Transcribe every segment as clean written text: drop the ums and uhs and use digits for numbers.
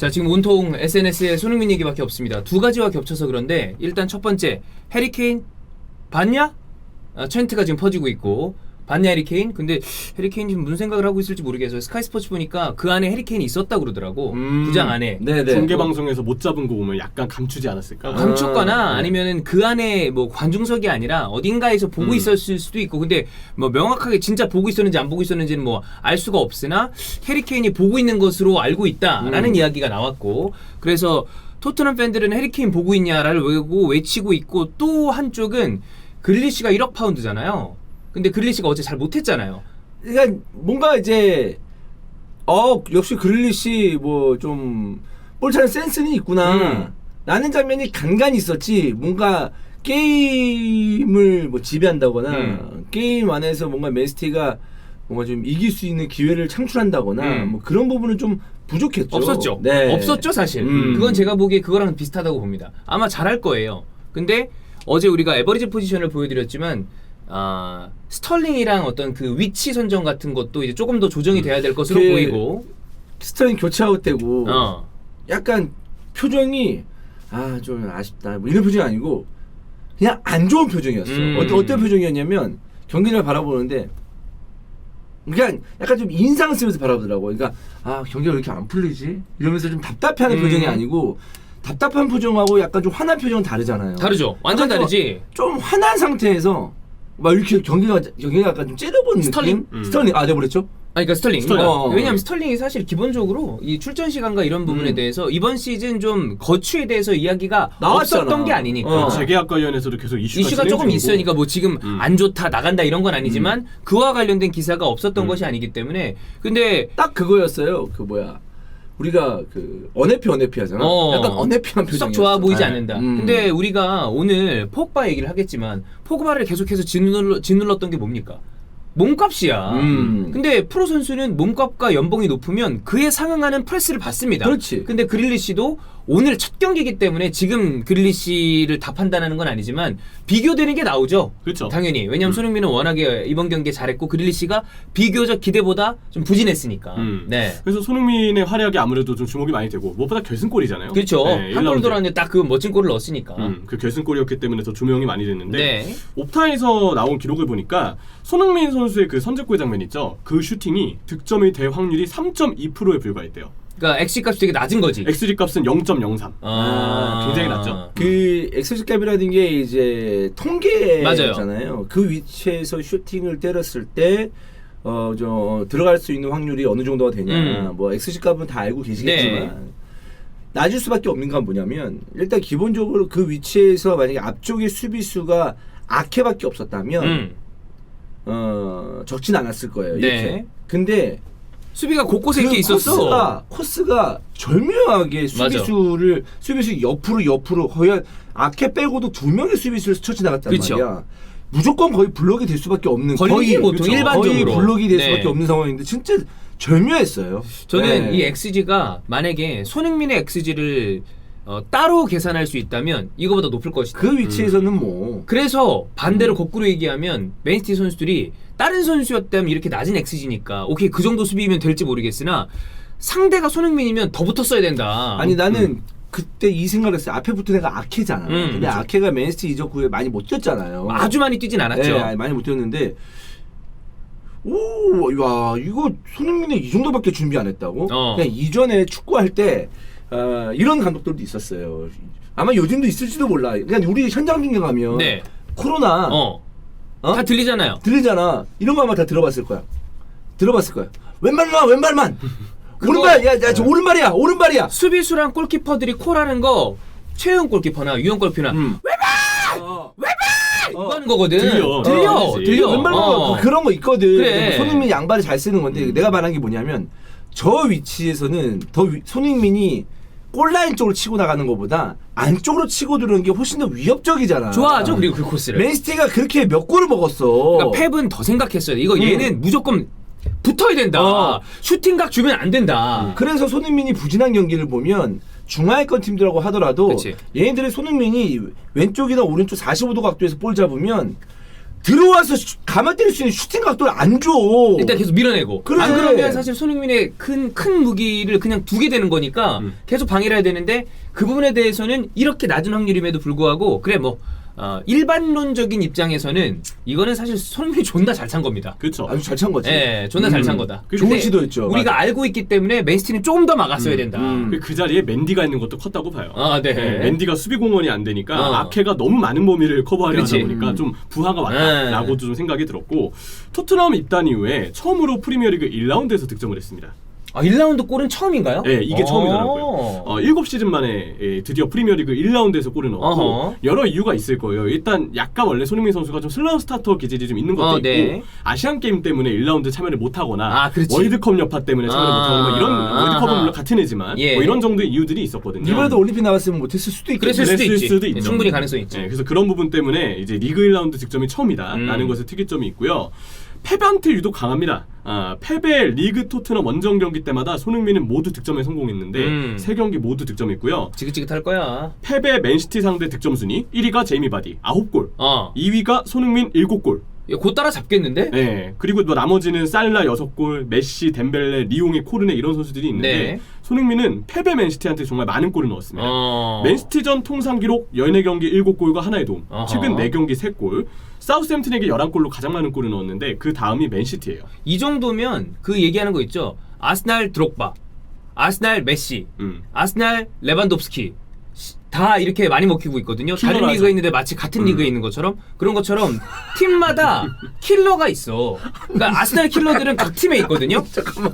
자, 지금 온통 SNS에 손흥민 얘기밖에 없습니다. 두 가지와 겹쳐서 그런데 일단 첫 번째, 해리케인 봤냐? 트렌트가 지금 퍼지고 있고 봤냐 해리케인? 근데 해리케인이 지금 무슨 생각을 하고 있을지 모르겠어요. 스카이 스포츠 보니까 그 안에 해리케인이 있었다고 그러더라고. 부장 안에. 네네. 중계 방송에서 못 잡은 거 보면 약간 감추지 않았을까? 감췄거나 아니면은 그 안에 뭐 관중석이 아니라 어딘가에서 보고 있었을 수도 있고, 근데 뭐 명확하게 진짜 보고 있었는지 안 보고 있었는지는 뭐 알 수가 없으나 해리케인이 보고 있는 것으로 알고 있다라는 이야기가 나왔고, 그래서 토트넘 팬들은 해리케인 보고 있냐를 외치고 있고, 또 한쪽은 그릴리시가 1억 파운드잖아요. 근데 그릴리시가 어제 잘 못했잖아요. 그러니까 뭔가 이제 역시 그릴리시 뭐 좀 볼 차는 센스는 있구나 라는 장면이 간간히 있었지, 뭔가 게임을 뭐 지배한다거나 게임 안에서 뭔가 맨시티가 뭔가 좀 이길 수 있는 기회를 창출한다거나 뭐 그런 부분은 좀 부족했죠. 없었죠. 네. 없었죠, 사실. 그건 제가 보기에 그거랑 비슷하다고 봅니다. 아마 잘할 거예요. 근데 어제 우리가 에버리지 포지션을 보여드렸지만 스털링이랑 어떤 그 위치 선정 같은 것도 이제 조금 더 조정이 돼야 될 것으로 보이고, 스털링 교체아웃 되고 약간 표정이 좀 아쉽다 뭐 이런 표정이 아니고 그냥 안 좋은 표정이었어. 어떤 표정이었냐면 경기를 바라보는데 그냥 약간 좀 인상 쓰면서 바라보더라고. 그러니까 경기가 왜 이렇게 안 풀리지? 이러면서 좀 답답해하는 표정이 아니고, 답답한 표정하고 약간 좀 화난 표정은 다르잖아요. 다르죠. 완전 다르지. 좀 화난 상태에서 막 이렇게 경기가 약간 좀 째려보는 스털링? 느낌? 스털링. 내가 그랬죠? 그러니까 스털링. 스털링. 왜냐하면 스털링이 사실 기본적으로 이 출전 시간과 이런 부분에 대해서 이번 시즌 좀 거취에 대해서 이야기가 나왔잖아. 없었던 게 아니니까. 재계약 관련해서도 계속 이슈가 조금 중이고. 있으니까 뭐 지금 안 좋다 나간다 이런 건 아니지만 그와 관련된 기사가 없었던 것이 아니기 때문에. 근데 딱 그거였어요. 우리가 어네피 하잖아. 약간 어네피한 표정이었어. 썩 좋아 보이지 네. 않는다. 근데 우리가 오늘 포그바 얘기를 하겠지만 포그바를 계속해서 짓눌렀던 게 뭡니까? 몸값이야. 근데 프로 선수는 몸값과 연봉이 높으면 그에 상응하는 프레스를 받습니다. 그렇지. 근데 그릴리시도 오늘 첫 경기이기 때문에 지금 그릴리시를 다 판단하는 건 아니지만 비교되는 게 나오죠. 그렇죠. 당연히. 왜냐면 손흥민은 워낙에 이번 경기에 잘했고 그릴리시가 비교적 기대보다 좀 부진했으니까. 네. 그래서 손흥민의 활약이 아무래도 좀 주목이 많이 되고, 무엇보다 결승골이잖아요. 그렇죠. 네, 한 골 돌았는데 딱 그 멋진 골을 넣었으니까. 그 결승골이었기 때문에 더 조명이 많이 됐는데, 네. 옵타에서 나온 기록을 보니까 손흥민 선수의 그 선제골 장면 있죠. 그 슈팅이 득점이 될 확률이 3.2%에 불과했대요. 그러니까 XG 값이 되게 낮은 거지. XG 값은 0.03. 굉장히 낮죠. 그 XG 값이라는 게 이제 통계잖아요. 맞아요. 그 위치에서 슈팅을 때렸을 때 들어갈 수 있는 확률이 어느 정도가 되냐. 뭐 XG 값은 다 알고 계시겠지만 네. 낮을 수밖에 없는 건 뭐냐면, 일단 기본적으로 그 위치에서 만약에 앞쪽의 수비수가 아케밖에 없었다면 적진 않았을 거예요. 이렇게. 네. 근데 수비가 곳곳에 이렇게 있었어. 코스가 절묘하게 수비수 옆으로 거의 아케 빼고도 2명의 수비수를 스쳐 지나갔단 그쵸. 말이야. 무조건 거의 블록이 될 수밖에 없는, 걸리기 보통 그쵸. 일반적으로. 거의 블록이 될 네. 수밖에 없는 상황인데 진짜 절묘했어요. 저는 네. 이 XG가 만약에 손흥민의 XG를 따로 계산할 수 있다면 이거보다 높을 것이다. 그 위치에서는 뭐 그래서 반대로 거꾸로 얘기하면 맨시티 선수들이 다른 선수였다면 이렇게 낮은 XG니까 오케이 그 정도 수비면 될지 모르겠으나 상대가 손흥민이면 더 붙었어야 된다. 아니 나는 그때 이 생각을 했어요. 앞에 붙은 애가 아케잖아. 근데 그렇죠. 아케가 맨시티 이적 후에 많이 못 뛰었잖아요. 아주 많이 뛰진 않았죠. 네, 많이 못 뛰었는데 와 이거 손흥민이 이 정도밖에 준비 안 했다고? 그냥 이전에 축구할 때 이런 감독들도 있었어요. 아마 요즘도 있을지도 몰라. 그냥 우리 현장 중계 가면 네. 코로나 다 들리잖아요. 들리잖아. 이런 거 아마 다 들어봤을 거야. 왼발만. 오른발, 저 오른발이야. 수비수랑 골키퍼들이 콜하는 거 최영 골키퍼나 유영 골키퍼나 왼발 이거 하는 거거든. 들려. 왼발만 그런 거 있거든. 그래. 손흥민이 양발을 잘 쓰는 건데 내가 말한 게 뭐냐면 저 위치에서는 손흥민이 골라인 쪽으로 치고 나가는 것보다 안쪽으로 치고 들어오는 게 훨씬 더 위협적이잖아. 좋아하죠. 그리고 그 코스를. 맨시티가 그렇게 몇 골을 먹었어. 그러니까 펩은 더 생각했어요. 이거 얘는 무조건 붙어야 된다. 슈팅각 주면 안 된다. 그래서 손흥민이 부진한 경기를 보면 중하위권 팀들하고 하더라도 그치. 얘네들의 손흥민이 왼쪽이나 오른쪽 45도 각도에서 볼 잡으면 들어와서 가만 때릴 수 있는 슈팅 각도를 안 줘. 일단 계속 밀어내고. 그래. 안 그러면 사실 손흥민의 큰 무기를 그냥 두게 되는 거니까 계속 방해를 해야 되는데 그 부분에 대해서는 이렇게 낮은 확률임에도 불구하고 그래 뭐 일반론적인 입장에서는 이거는 사실 손흥민이 존나 잘 찬 겁니다. 그렇죠. 아주 잘 찬 거지. 예, 존나 잘 찬 거다. 좋은 근데 시도였죠. 우리가 알고 있기 때문에 맨시티는 조금 더 막았어야 된다. 그 자리에 맨디가 있는 것도 컸다고 봐요. 아, 네. 맨디가 수비 공헌이 안 되니까 어. 아케가 너무 많은 범위를 커버하려 그렇지. 하다 보니까 좀 부하가 왔다라고도 좀 생각이 들었고 토트넘 입단 이후에 처음으로 프리미어리그 1라운드에서 득점을 했습니다. 아, 1라운드 골은 처음인가요? 네, 이게 처음이더라고요. 7시즌 만에 드디어 프리미어리그 1라운드에서 골을 넣었고 어허. 여러 이유가 있을 거예요. 일단 약간 원래 손흥민 선수가 좀 슬로우 스타터 기질이 좀 있는 것도 있고 네. 아시안 게임 때문에 1라운드 참여를 못하거나 아, 그렇지. 월드컵 여파 때문에 참여를 못하거나 뭐 이런 아하. 월드컵은 물론 같은 애지만 예. 뭐 이런 정도의 이유들이 있었거든요. 이번에도 올림픽 나왔으면 못했을 수도 있겠네. 그랬을 수도 있지. 수도 있죠. 충분히 가능성이 있지. 네, 그래서 그런 부분 때문에 이제 리그 1라운드 득점이 처음이다라는 것에 특이점이 있고요. 패배한테 유독 강합니다. 패배 리그 토트넘 원정 경기 때마다 손흥민은 모두 득점에 성공했는데 3경기 모두 득점했고요. 지긋지긋할 거야. 패배 맨시티 상대 득점 순위 1위가 제이미 바디 9골, 2위가 손흥민 7골. 곧 따라 잡겠는데? 네. 그리고 뭐 나머지는 살라 6골, 메시, 덴벨레, 리옹의 코르네 이런 선수들이 있는데 네. 손흥민은 패배 맨시티한테 정말 많은 골을 넣었습니다. 어. 맨시티전 통상 기록 14경기 7골과 하나의 도움. 어허. 최근 4경기 3골. 사우스햄튼에게 11골로 가장 많은 골을 넣었는데 그 다음이 맨시티예요. 이 정도면 그 얘기하는 거 있죠. 아스날 드록바, 아스날 메시, 아스날 레반도프스키 다 이렇게 많이 먹히고 있거든요. 다른 킬러라서. 리그에 있는데 마치 같은 리그에 있는 것처럼 그런 것처럼 팀마다 킬러가 있어. 그러니까 아스날 킬러들은 각 팀에 있거든요. 잠깐만.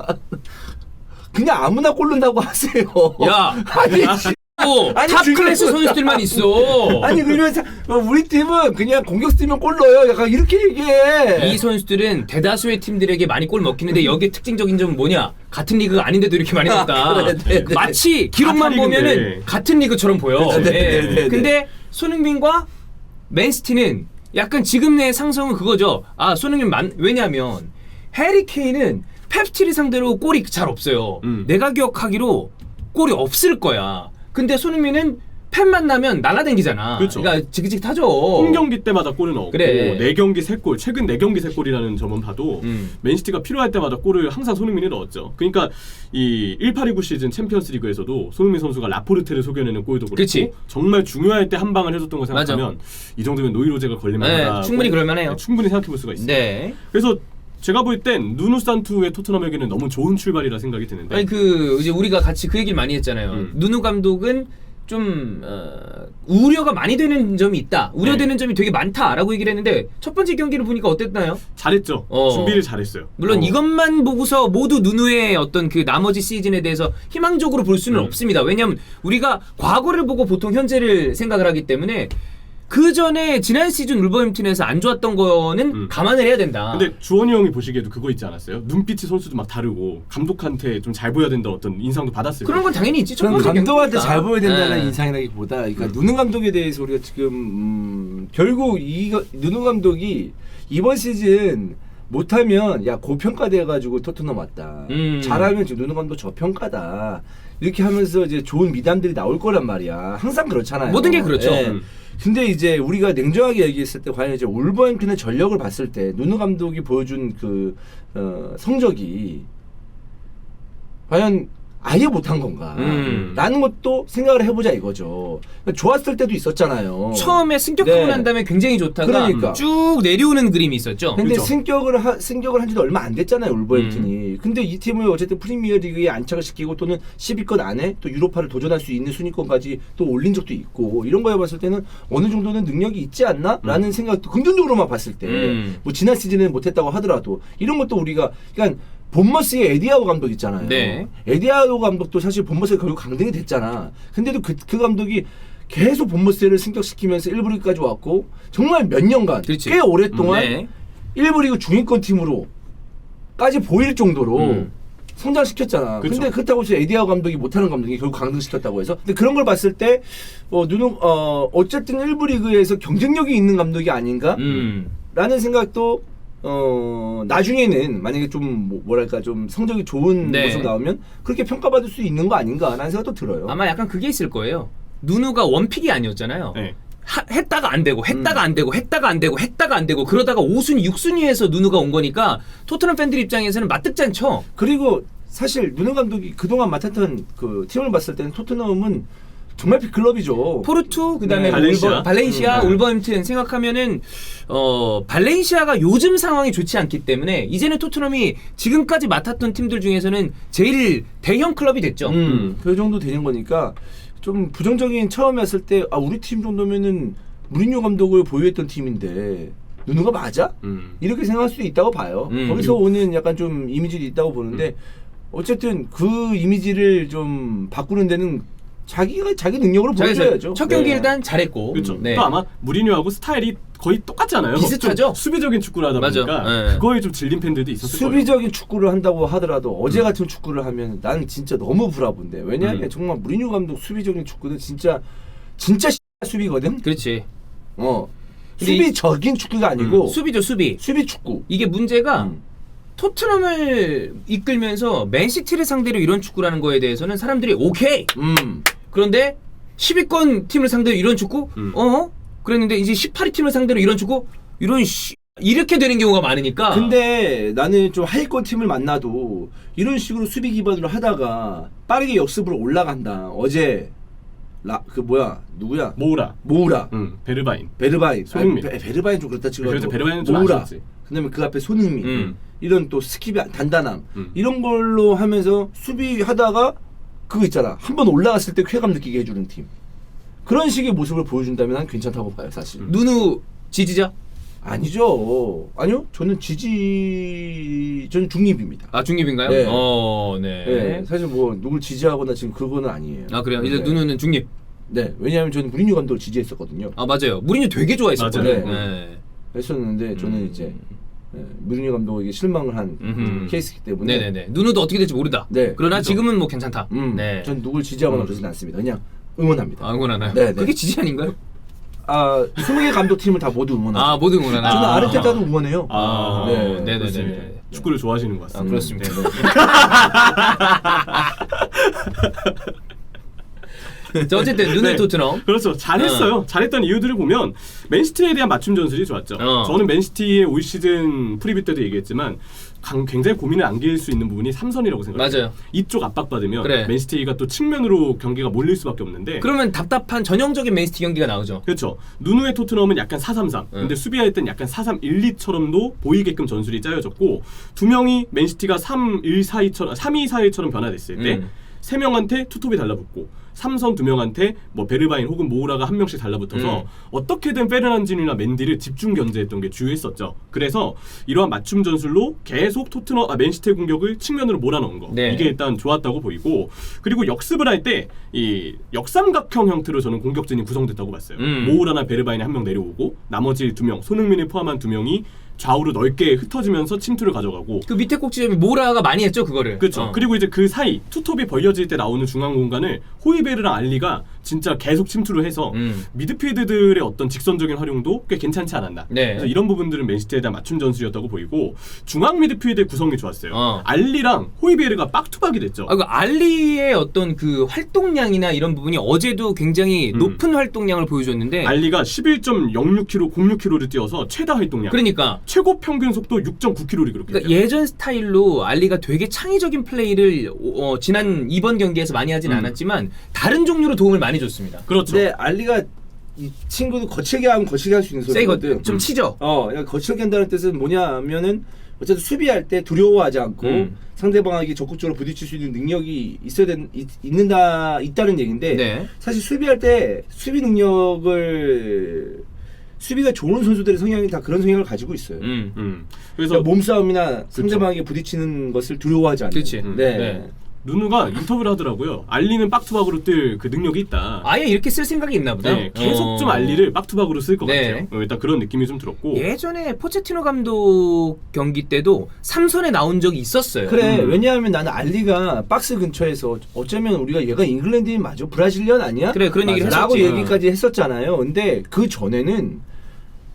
그냥 아무나 골 넣는다고 하세요. 야, 아니, 아니, 탑 지금- 클래스 선수들만 있어. 아니 그러면 우리 팀은 그냥 공격 뛰면 골 넣어요. 약간 이렇게 얘기해. 이 선수들은 대다수의 팀들에게 많이 골 먹히는데 여기에 특징적인 점은 뭐냐? 같은 리그가 아닌데도 이렇게 많이 넣었다. 네. 마치 기록만 다 리그인데. 보면은 같은 리그처럼 보여. 네. 근데 손흥민과 맨시티는 약간 지금 내 상성은 그거죠. 아, 손흥민 왜냐면 해리 케인은 펩스티리 상대로 골이 잘 없어요. 내가 기억하기로 골이 없을 거야. 근데 손흥민은 팬 만나면 날라다니잖아. 그렇죠. 그러니까 지긋지긋하죠. 홈경기 때마다 골을 넣었고 그래. 4경기 3골, 최근 4경기 3골이라는 점은 봐도 맨시티가 필요할 때마다 골을 항상 손흥민이 넣었죠. 그러니까 이 1829 시즌 챔피언스 리그에서도 손흥민 선수가 라포르테를 속여내는 골도 그렇고 그치. 정말 중요할 때 한 방을 해줬던 거 생각하면 맞아. 이 정도면 노이로제가 걸릴만하다. 네, 충분히 그럴만해요. 충분히 생각해볼 수가 있어요. 네. 그래서 제가 볼 땐 누누 산투의 토트넘에게는 너무 좋은 출발이라 생각이 드는데 아니 이제 우리가 같이 그 얘기를 많이 했잖아요. 누누 감독은 좀 우려가 많이 되는 점이 있다. 우려되는 점이 되게 많다라고 얘기를 했는데 첫 번째 경기를 보니까 어땠나요? 잘했죠. 준비를 잘했어요. 물론 이것만 보고서 모두 누누의 어떤 그 나머지 시즌에 대해서 희망적으로 볼 수는 없습니다. 왜냐하면 우리가 과거를 보고 보통 현재를 생각을 하기 때문에 그 전에 지난 시즌 울버햄튼에서 안 좋았던 거는 감안을 해야 된다. 근데 주원이 형이 보시기에도 그거 있지 않았어요? 눈빛이 선수도 막 다르고 감독한테 좀 잘 보여야 된다는 어떤 인상도 받았을 그런 건 당연히 있지. 첫 그럼 번째 감독한테 경기니까. 잘 보여야 된다는 네. 인상이라기보다, 그러니까 누누 감독에 대해서 우리가 지금 결국 누누 감독이 이번 시즌 못하면 야 고평가돼가지고 토트넘 왔다. 잘하면 지금 누누 감독 저평가다. 이렇게 하면서 이제 좋은 미담들이 나올 거란 말이야. 항상 그렇잖아요. 모든 게 그렇죠. 근데 이제 우리가 냉정하게 얘기했을 때 과연 이제 울버햄튼의 전력을 봤을 때 누누 감독이 보여준 그 성적이 과연 아예 못한 건가? 라는 것도 생각을 해보자 이거죠. 그러니까 좋았을 때도 있었잖아요. 처음에 승격하고 네. 난 다음에 굉장히 좋다가 그러니까. 쭉 내려오는 그림이 있었죠. 근데 그죠? 승격을 한 지도 얼마 안 됐잖아요, 울버햄튼이. 근데 이 팀을 어쨌든 프리미어리그에 안착을 시키고 또는 10위권 안에 또 유로파를 도전할 수 있는 순위권까지 또 올린 적도 있고, 이런 거에 봤을 때는 어느 정도는 능력이 있지 않나?라는 생각도 긍정적으로만 봤을 때, 뭐 지난 시즌에는 못했다고 하더라도 이런 것도 우리가 그러니까 본머스의 에디아우 감독 있잖아요. 네. 에디아우 감독도 사실 본머스가 결국 강등이 됐잖아. 근데도 그 감독이 계속 본머스를 승격시키면서 1부 리그까지 왔고 정말 몇 년간 그렇지. 꽤 오랫동안 네. 1부 리그 중위권 팀으로까지 보일 정도로 성장시켰잖아. 그쵸. 근데 그렇다고 해서 에디아우 감독이 못하는 감독이 결국 강등시켰다고 해서. 근데 그런 걸 봤을 때 어쨌든 1부 리그에서 경쟁력이 있는 감독이 아닌가? 라는 생각도 나중에는 만약에 좀 뭐랄까 좀 성적이 좋은 네. 모습 나오면 그렇게 평가받을 수 있는 거 아닌가라는 생각도 들어요. 아마 약간 그게 있을 거예요. 누누가 원픽이 아니었잖아요. 네. 했다가 안 되고 했다가 안 되고 했다가 안 되고 했다가 안 되고 그러다가 5순위 6순위에서 누누가 온 거니까 토트넘 팬들 입장에서는 맞득잔쳐. 그리고 사실 누누 감독이 그동안 맡았던 그 팀을 봤을 때는 토트넘은 정말 빅클럽이죠. 포르투 그다음에 발렌시아. 발렌시아, 울버햄튼 생각하면은 발렌시아가 요즘 상황이 좋지 않기 때문에 이제는 토트넘이 지금까지 맡았던 팀들 중에서는 제일 대형 클럽이 됐죠. 그 정도 되는 거니까 좀 부정적인 처음에 왔을 때 우리 팀 정도면은 무리뉴 감독을 보유했던 팀인데 누누가 맞아? 이렇게 생각할 수도 있다고 봐요. 거기서 오는 약간 좀 이미지도 있다고 보는데 어쨌든 그 이미지를 좀 바꾸는 데는 자기 능력으로 보여줘야죠. 첫 경기 네. 일단 잘했고. 그렇죠. 네. 또 아마 무리뉴하고 스타일이 거의 똑같잖아요. 비슷하죠? 좀 수비적인 축구를 하다 맞아. 보니까 네. 그거에 좀 질린 팬들도 있었을 거예요. 수비적인 축구를 한다고 하더라도 어제 같은 축구를 하면 난 진짜 너무 불화본데. 왜냐하면 정말 무리뉴 감독 수비적인 축구는 진짜 수비거든. 그렇지. 수비적인 축구가 아니고 수비죠, 수비. 수비 축구. 이게 문제가 토트넘을 이끌면서 맨시티를 상대로 이런 축구라는 거에 대해서는 사람들이 오케이. 그런데 10위권 팀을 상대로 이런 축구? 그랬는데 이제 18위 팀을 상대로 이런 축구? 이렇게 되는 경우가 많으니까. 근데 나는 좀 하위권 팀을 만나도 이런 식으로 수비 기반으로 하다가 빠르게 역습으로 올라간다. 어제 누구야? 모우라. 베르바인. 베르바인. 손흥민. 베르바인 좀 그렇다 치고. 그래서 베르바인은 좀 모우라. 아쉬웠지. 그다음에 그 앞에 손흥민. 이런 또 스킵이 단단함. 이런 걸로 하면서 수비하다가 그거 있잖아. 한 번 올라갔을 때 쾌감 느끼게 해주는 팀. 그런 식의 모습을 보여준다면 난 괜찮다고 봐요, 사실. 누누 지지자? 아니죠. 아니요. 저는 중립입니다. 아, 중립인가요? 네. 네. 네. 사실 뭐 누굴 지지하거나 지금 그거는 아니에요. 아, 그래요? 이제 네. 누누는 중립. 네. 왜냐하면 저는 무리뉴 감독을 지지했었거든요. 아, 맞아요. 무리뉴 되게 좋아했었거든요. 맞아요. 네. 했었는데 저는 이제 무리뉴 감독에게 실망을 한 케이스이기 때문에. 네네네. 누누도 어떻게 될지 모르다. 네. 그러나 그렇죠. 지금은 뭐 괜찮다. 네. 전 누굴 지지하거나 그러진 않습니다. 그냥 응원합니다. 아, 응원하나요? 네, 네. 그게 지지 아닌가요? 20개 감독팀을 다 모두 응원하죠. 아, 모두 응원하나? 저는 아르테타도 응원해요. 네. 네네네. 그렇습니다. 축구를 좋아하시는 것 같습니다. 그렇습니다. 자, 어쨌든 누누 토트넘. 그렇죠. 잘했어요. 잘했던 이유들을 보면 맨시티에 대한 맞춤 전술이 좋았죠. 저는 맨시티의 올 시즌 프리뷰 때도 얘기했지만 굉장히 고민을 안길 수 있는 부분이 삼선이라고 생각해요. 맞아요. 이쪽 압박받으면 그래. 맨시티가 또 측면으로 경기가 몰릴 수밖에 없는데 그러면 답답한 전형적인 맨시티 경기가 나오죠. 그렇죠. 누누의 토트넘은 약간 4-3-3 근데 수비할 땐 약간 4-3-1-2처럼도 보이게끔 전술이 짜여졌고 두 명이 맨시티가 3-1-4-2처럼 3-2-4-1처럼 변화됐을 때 세 명한테 투톱이 달라붙고 3선 2명한테 뭐 베르바인 혹은 모우라가 한 명씩 달라붙어서 어떻게든 페르난지뉴나 맨디를 집중 견제했던 게 주요했었죠. 그래서 이러한 맞춤 전술로 계속 맨시티의 공격을 측면으로 몰아넣은 거. 네. 이게 일단 좋았다고 보이고 그리고 역습을 할 때 이 역삼각형 형태로 저는 공격진이 구성됐다고 봤어요. 모우라나 베르바인이 한 명 내려오고 나머지 2명 손흥민을 포함한 2명이 좌우로 넓게 흩어지면서 침투를 가져가고 그 밑에 꼭지점이 모라가 많이 했죠, 그거를. 그렇죠. 그리고 이제 그 사이 투톱이 벌려질 때 나오는 중앙 공간을 호이베르랑 알리가 진짜 계속 침투를 해서 미드필드들의 어떤 직선적인 활용도 꽤 괜찮지 않았나. 네. 그래서 이런 부분들은 맨시티에 대한 맞춤 전술이었다고 보이고 중앙 미드필드의 구성이 좋았어요. 알리랑 호이베르가 빡투박이 됐죠. 그 알리의 어떤 그 활동량이나 이런 부분이 어제도 굉장히 높은 활동량을 보여줬는데 알리가 11.06km, 06km를 뛰어서 최다 활동량. 그러니까 최고 평균 속도 6.9km를 기록했죠. 그러니까 예전 스타일로 알리가 되게 창의적인 플레이를 지난 이번 경기에서 많이 하진 않았지만 다른 종류로 도움을 많이 줬습니다. 그렇죠. 근데 알리가 이 친구도 거칠게 하면 거칠게 할 수 있는 소리거든. 좀 치죠. 그러니까 거칠게 한다는 뜻은 뭐냐면은 어쨌든 수비할 때 두려워하지 않고 상대방에게 적극적으로 부딪힐 수 있는 능력이 있다는 얘기인데 네. 사실 수비할 때 수비 능력을 수비가 좋은 선수들의 성향이 다 그런 성향을 가지고 있어요. 그래서 그러니까 몸싸움이나 상대방에게 부딪히는 것을 두려워하지 않는. 그렇지. 네. 누누가 인터뷰를 하더라고요. 알리는 빡투박으로 뜰 그 능력이 있다. 아예 이렇게 쓸 생각이 있나 보다. 네, 계속 좀 알리를 빡투박으로 쓸 것 네. 같아요. 일단 그런 느낌이 좀 들었고. 예전에 포체티노 감독 경기 때도 3선에 나온 적이 있었어요. 그래. 왜냐하면 나는 알리가 박스 근처에서 어쩌면 우리가 얘가 잉글랜드인 맞아? 브라질리언 아니야? 그래, 그런 얘기를 라고 했었지. 얘기까지 했었잖아요. 근데 그 전에는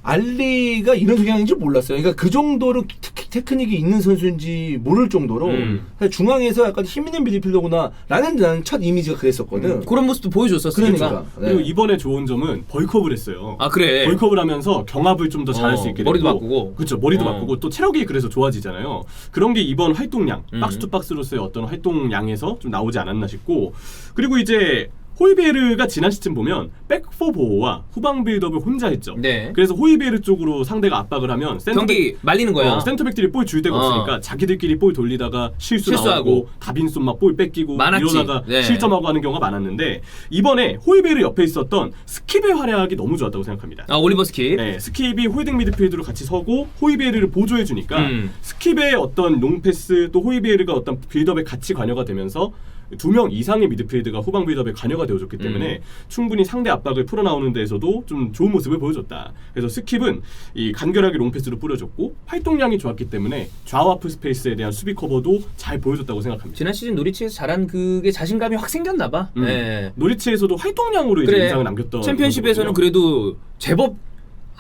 알리가 이런 성향인지 몰랐어요. 그러니까 그 정도로 테크닉이 있는 선수인지 모를 정도로 사실 중앙에서 약간 힘 있는 미드필더구나 라는 나는 첫 이미지가 그랬었거든. 그런 모습도 보여줬었으니까. 그러니까. 그리고 네. 이번에 좋은 점은 벌크업을 했어요. 아 그래. 벌크업을 하면서 경합을 좀 더 잘할 수 있게 되고 머리도 바꾸고. 그렇죠. 머리도 바꾸고 또 체력이 그래서 좋아지잖아요. 그런 게 이번 활동량, 박스 투 박스로서의 어떤 활동량에서 좀 나오지 않았나 싶고 그리고 이제 호이베르가 지난 시즌 보면 백포 보호와 후방 빌드업을 혼자 했죠. 네. 그래서 호이베르 쪽으로 상대가 압박을 하면 경기 말리는 거야. 센터백들이 볼 줄 데가 없으니까 자기들끼리 볼 돌리다가 실수하고 실수하고. 다빈손 막 볼 뺏기고 많았지. 이러다가 네. 실점하고 하는 경우가 많았는데 이번에 호이베르 옆에 있었던 스킵의 활약이 너무 좋았다고 생각합니다. 아 올리버 스킵. 네, 스킵이 홀딩 미드필드로 같이 서고 호이베르를 보조해 주니까 스킵의 어떤 롱패스 또 호이베르가 어떤 빌드업에 같이 관여가 되면서 2명 이상의 미드필드가 후방 빌드업에 관여가 되어줬기 때문에 충분히 상대 압박을 풀어나오는 데에서도 좀 좋은 모습을 보여줬다. 그래서 스킵은 이 간결하게 롱패스로 뿌려줬고 활동량이 좋았기 때문에 좌우 하프 스페이스에 대한 수비 커버도 잘 보여줬다고 생각합니다. 지난 시즌 노리치에서 잘한 그게 자신감이 확 생겼나 봐. 네. 노리치에서도 활동량으로 이제 그래. 인상을 남겼던 챔피언십에서는 선수거든요. 그래도 제법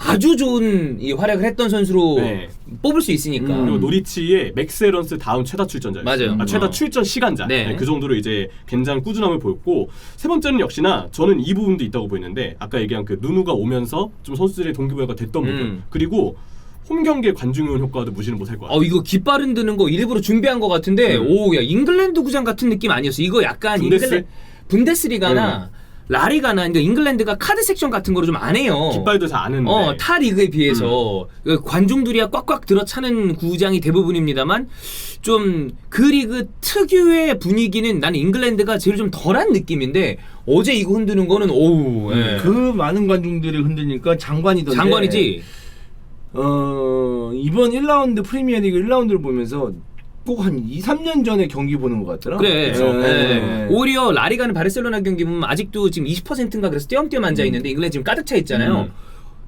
아주 좋은 이 활약을 했던 선수로 네. 뽑을 수 있으니까. 그리고 노리치의 맥세런스 다음 최다 출전자였어요. 맞아요. 최다 출전 시간자. 네. 네, 그 정도로 이제 굉장히 꾸준함을 보였고 세 번째는 역시나 저는 이 부분도 있다고 보이는데 아까 얘기한 그 누누가 오면서 좀 선수들의 동기부여가 됐던 부분 그리고 홈 경기의 관중요원 효과도 무시를 못할 것 같아요. 이거 깃발은 드는 거 일부러 준비한 것 같은데 오, 야 잉글랜드 구장 같은 느낌 아니었어. 이거 약간 분데스리가나 라리가나 그러니까 잉글랜드가 카드 섹션 같은 거를 좀 안 해요. 깃발도 잘 안 했는데. 타 리그에 비해서 관중들이야 꽉꽉 들어차는 구장이 대부분입니다만 좀 그 리그 특유의 분위기는 나는 잉글랜드가 제일 좀 덜한 느낌인데 어제 이거 흔드는 거는 오우. 예. 그 많은 관중들이 흔들리니까 장관이던데. 장관이지. 이번 1라운드 프리미어리그 1라운드를 보면서 꼭 한 2, 3년 전에 경기 보는 것 같더라. 그래. 그렇죠. 예. 오히려 라리가는 바르셀로나 경기 보면 아직도 지금 20%인가 그래서 띄엄띄엄 앉아 있는데 잉글랜드 지금 가득 차 있잖아요.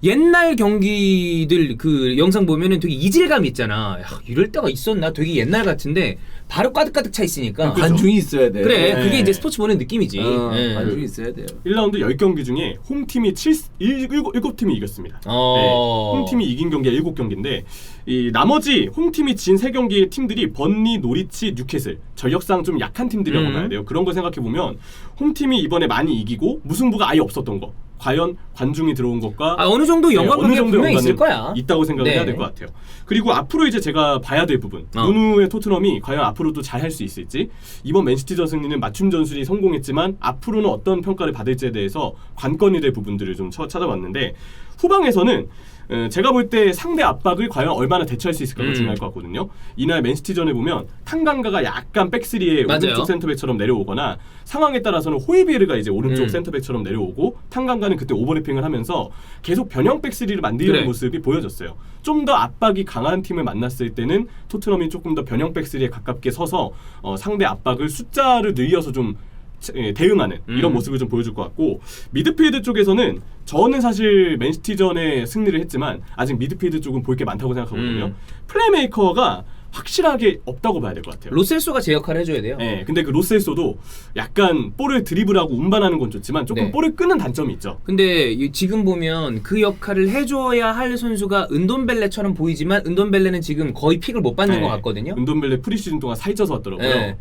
옛날 경기들 그 영상 보면은 되게 이질감 있잖아. 야, 이럴 때가 있었나? 되게 옛날 같은데 바로 가득 차 있으니까. 관중이 있어야 돼. 그래. 네. 그게 이제 스포츠 보는 느낌이지. 예. 관중이 있어야 돼요. 1라운드 10경기 중에 홈팀이 7팀이 이겼습니다. 홈팀이 이긴 경기가 7경기인데 이 나머지 홈팀이 진 3경기의 팀들이 번리, 노리치, 뉴캐슬 전력상 좀 약한 팀들이라고 봐야 돼요. 그런 거 생각해보면 홈팀이 이번에 많이 이기고 무승부가 아예 없었던 거 과연 관중이 들어온 것과 어느 정도 연관관계가 분명히 있을 거야. 있다고 생각을 네. 해야 될 것 같아요. 그리고 앞으로 이제 제가 봐야 될 부분 누누의 토트넘이 과연 앞으로도 잘 할 수 있을지 이번 맨시티전 승리는 맞춤 전술이 성공했지만 앞으로는 어떤 평가를 받을지에 대해서 관건이 될 부분들을 좀 찾아봤는데 후방에서는 제가 볼 때 상대 압박을 과연 얼마나 대처할 수 있을까가 중요할 것 같거든요. 이날 맨시티전에 보면 탕강가가 약간 백스리에 오른쪽 센터백처럼 내려오거나 상황에 따라서는 호이비에르가 이제 오른쪽 센터백처럼 내려오고 탕강가는 그때 오버래핑을 하면서 계속 변형 백스리를 만드는 모습이 보여졌어요. 좀 더 압박이 강한 팀을 만났을 때는 토트넘이 조금 더 변형 백스리에 가깝게 서서 상대 압박을 숫자를 늘려서 좀 대응하는 이런 모습을 좀 보여줄 것 같고 미드필드 쪽에서는 저는 사실 맨시티전에 승리를 했지만 아직 미드필드 쪽은 볼 게 많다고 생각하거든요. 플레이메이커가 확실하게 없다고 봐야 될 것 같아요. 로셀소가 제 역할을 해줘야 돼요. 네, 근데 그 로셀소도 약간 볼을 드리블하고 운반하는 건 좋지만 조금 볼을 끄는 단점이 있죠. 근데 지금 보면 그 역할을 해줘야 할 선수가 은돈벨레처럼 보이지만 은돈벨레는 지금 거의 픽을 못 받는 것 같거든요. 은돈벨레 프리시즌 동안 살쪄서 왔더라고요.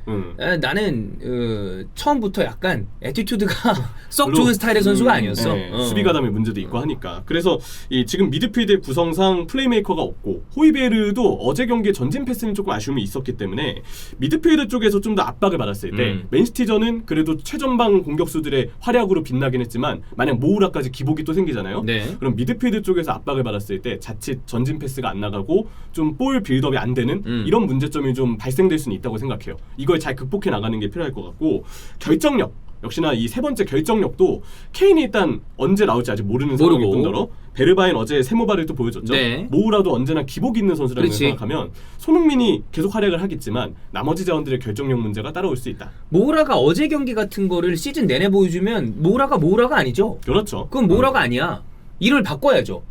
나는 처음부터 약간 애티튜드가 썩 좋은 스타일의 선수가 아니었어. 수비 가담의 문제도 있고 하니까. 그래서 지금 미드필드의 구성상 플레이메이커가 없고 호이베르도 어제 경기에 전진 패스는 조금 아쉬움이 있었기 때문에 미드필드 쪽에서 좀 더 압박을 받았을 때 맨시티전은 그래도 최전방 공격수들의 활약으로 빛나긴 했지만 만약 모우라까지 기복이 또 생기잖아요. 그럼 미드필드 쪽에서 압박을 받았을 때 자칫 전진 패스가 안 나가고 좀 볼 빌드업이 안 되는 이런 문제점이 좀 발생될 수는 있다고 생각해요. 이걸 잘 극복해 나가는 게 필요할 것 같고 결정력 역시나 이 세 번째 결정력도 케인이 일단 언제 나올지 아직 모르는 상황일 뿐더러 베르바인 어제 세모바를 또 보여줬죠. 모우라도 언제나 기복이 있는 선수라고 생각하면 손흥민이 계속 활약을 하겠지만 나머지 자원들의 결정력 문제가 따라올 수 있다. 모우라가 어제 경기 같은 거를 시즌 내내 보여주면 모우라가 아니죠. 그렇죠. 그건 모우라가 아니야. 이름을 바꿔야죠.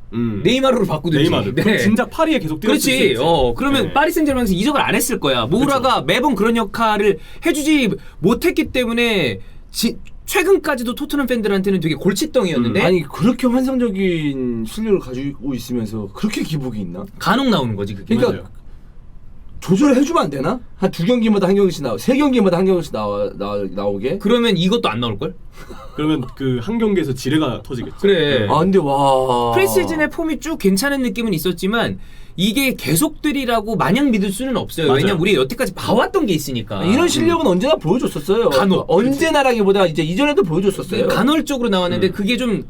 네이마르로 바꾸든지. 네이마르. 그럼 진작 파리에 계속 뛰었을 수 있지. 그러면 파리 생제르맹에서 이적을 안 했을 거야. 모우라가 매번 그런 역할을 해주지 못했기 때문에 최근까지도 토트넘 팬들한테는 되게 골칫덩이였는데 아니 그렇게 환상적인 실력을 가지고 있으면서 그렇게 기복이 있나? 간혹 나오는 거지 그게. 그러니까 맞아요. 조절을 해주면 안 되나? 한 2경기마다 한 경기씩 나와, 3경기마다 한 경기씩 나오게. 그러면 이것도 안 나올 걸? 그러면 그 한 경기에서 지뢰가 터지겠죠. 그래. 아 근데 와. 프리시즌의 폼이 쭉 괜찮은 느낌은 있었지만 이게 계속되리라고 마냥 믿을 수는 없어요. 맞아요. 왜냐면 우리가 여태까지 봐왔던 게 있으니까. 이런 실력은 언제나 보여줬었어요. 간혹. 언제나라기보다 이제 이전에도 보여줬었어요. 간헐적으로 나왔는데 그게 좀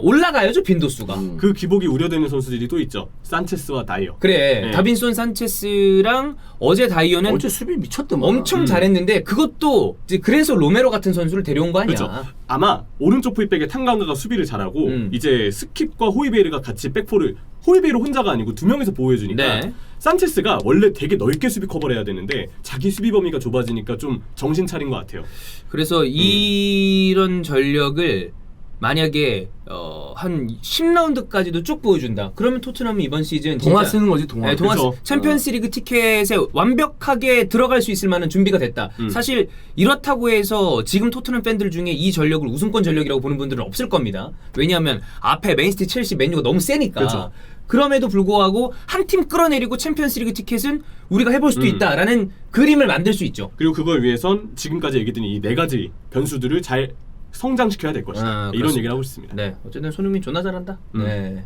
올라가야죠 빈도수가. 그 기복이 우려되는 선수들이 또 있죠. 산체스와 다이어. 그래 네. 다빈손 산체스랑 어제 다이어는 어제 수비 미쳤더만. 엄청 잘했는데 그것도 이제 그래서 로메로 같은 선수를 데려온 거 아니야. 그렇죠. 아마 오른쪽 풀백에 탕강가가 수비를 잘하고 이제 스킵과 호이베르가 같이 백포를 호이베르 혼자가 아니고 2명에서 보호해주니까 네. 산체스가 원래 되게 넓게 수비 커버를 해야 되는데 자기 수비 범위가 좁아지니까 좀 정신 차린 것 같아요. 그래서 이런 전력을 만약에 한 10라운드까지도 쭉 보여준다. 그러면 토트넘이 이번 시즌 동화 진짜 쓰는 거지 동화. 네, 동화 그죠. 챔피언스리그 티켓에 완벽하게 들어갈 수 있을 만한 준비가 됐다. 사실 이렇다고 해서 지금 토트넘 팬들 중에 이 전력을 우승권 전력이라고 보는 분들은 없을 겁니다. 왜냐하면 앞에 맨시티, 첼시, 맨유가 너무 세니까. 그죠. 그럼에도 불구하고 한 팀 끌어내리고 챔피언스리그 티켓은 우리가 해볼 수도 있다라는 그림을 만들 수 있죠. 그리고 그걸 위해선 지금까지 얘기했던 이 4가지 변수들을 잘 성장시켜야 될 것이다. 이런 그렇습니다. 얘기를 하고 있습니다. 네, 어쨌든 손흥민 존나 잘한다. 네.